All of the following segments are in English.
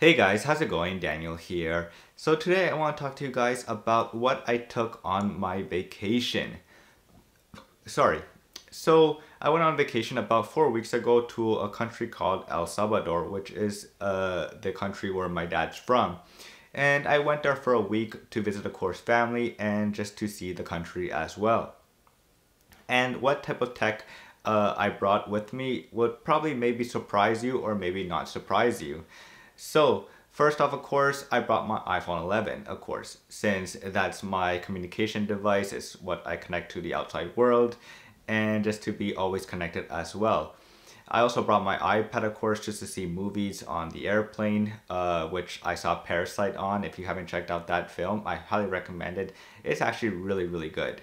Hey guys, how's it going? Daniel here. So today I want to talk to you guys about what I took on my vacation. Sorry. So I went on vacation about 4 weeks ago to a country called El Salvador, which is the country where my dad's from. And I went there for a week to visit, of course, family and just to see the country as well. And what type of tech I brought with me would probably maybe surprise you or maybe not surprise you. So first off, of course, I brought my iPhone 11, of course, since that's my communication device. It's what I connect to the outside world and just to be always connected as well. I also brought my iPad, of course, just to see movies on the airplane, which I saw Parasite on. If you haven't checked out that film, I highly recommend it. It's actually really, really good.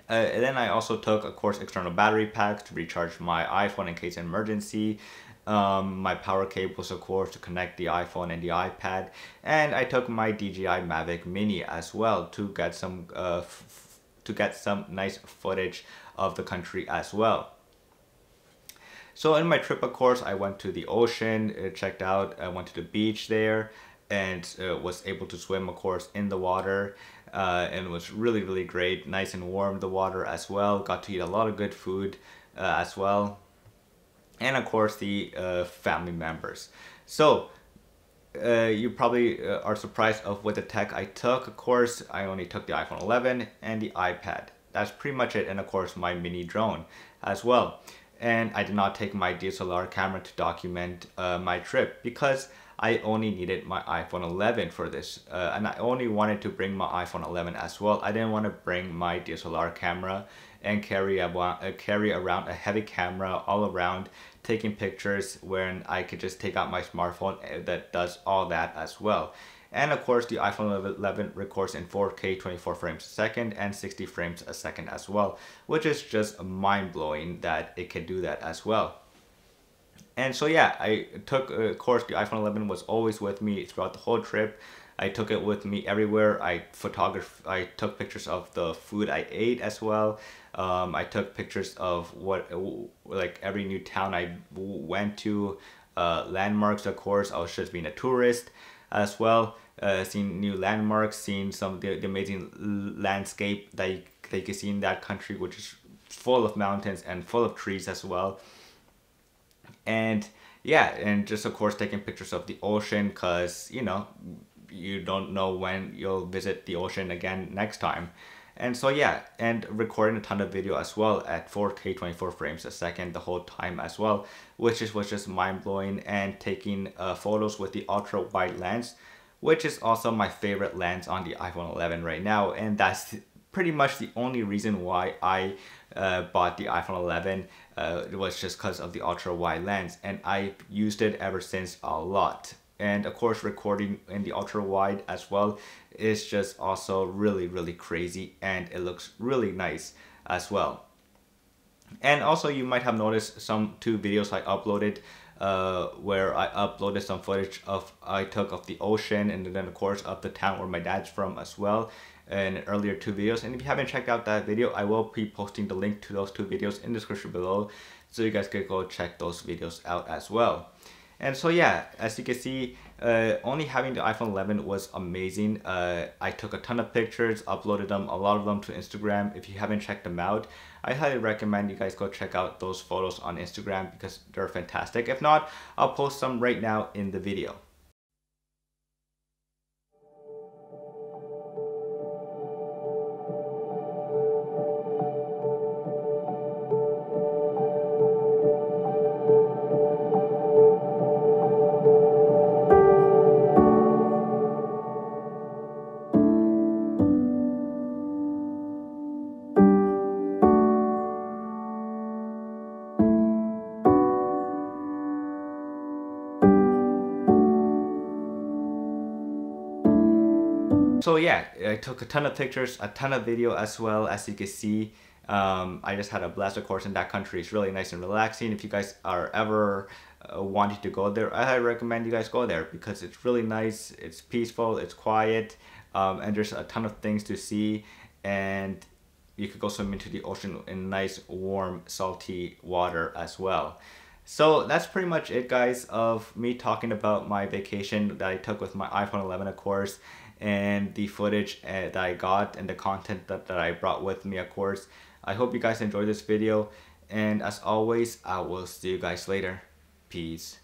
And then I also took, of course, external battery packs to recharge my iPhone in case of emergency. My power cables, of course, to connect the iPhone and the iPad. And I took my DJI Mavic Mini as well to get some nice footage of the country as well. So in my trip, of course, I went to the ocean, I went to the beach there, and was able to swim, of course, in the water. And it was really, really great, nice and warm, the water as well. Got to eat a lot of good food as well. And of course, the family members. So you probably are surprised of what the tech I took. Of course, I only took the iPhone 11 and the iPad. That's pretty much it. And of course, my mini drone as well. And I did not take my DSLR camera to document my trip because I only needed my iPhone 11 for this. And I only wanted to bring my iPhone 11 as well. I didn't want to bring my DSLR camera and carry around a heavy camera all around, taking pictures when I could just take out my smartphone that does all that as well. And of course, the iPhone 11 records in 4K 24 frames a second and 60 frames a second as well, which is just mind-blowing that it can do that as well. And so yeah, I took, of course, the iPhone 11 was always with me throughout the whole trip. I took it with me everywhere. I took pictures of the food I ate as well. I took pictures of like every new town I went to, landmarks, of course. I was just being a tourist as well, seeing new landmarks, seeing some of the amazing landscape that you can see in that country, which is full of mountains and full of trees as well. And yeah, and just of course taking pictures of the ocean because, you know, you don't know when you'll visit the ocean again next time. And so yeah, and recording a ton of video as well at 4K 24 frames a second the whole time as well, which was just mind-blowing. And taking photos with the ultra wide lens, which is also my favorite lens on the iPhone 11 right now. And that's pretty much the only reason why I bought the iPhone 11. It was just because of the ultra wide lens, and I used it ever since a lot. And of course, recording in the ultra wide as well is just also really, really crazy, and it looks really nice as well. And also, you might have noticed some two videos I uploaded where I uploaded some footage I took of the ocean, and then of course of the town where my dad's from as well, in earlier two videos. And if you haven't checked out that video, I will be posting the link to those two videos in the description below, so you guys can go check those videos out as well. And so yeah, as you can see, only having the iPhone 11 was amazing. I took a ton of pictures, uploaded them, a lot of them to Instagram. If you haven't checked them out, I highly recommend you guys go check out those photos on Instagram because they're fantastic. If not, I'll post some right now in the video. So yeah, I took a ton of pictures, a ton of video as well, as you can see. I just had a blast, of course, in that country. It's really nice and relaxing. If you guys are ever wanting to go there, I highly recommend you guys go there because it's really nice, it's peaceful, it's quiet, and there's a ton of things to see. And you could go swim into the ocean in nice, warm, salty water as well. So that's pretty much it, guys, of me talking about my vacation that I took with my iPhone 11, of course, and the footage that I got and the content that I brought with me, of course. I hope you guys enjoyed this video, and as always, I will see you guys later. Peace.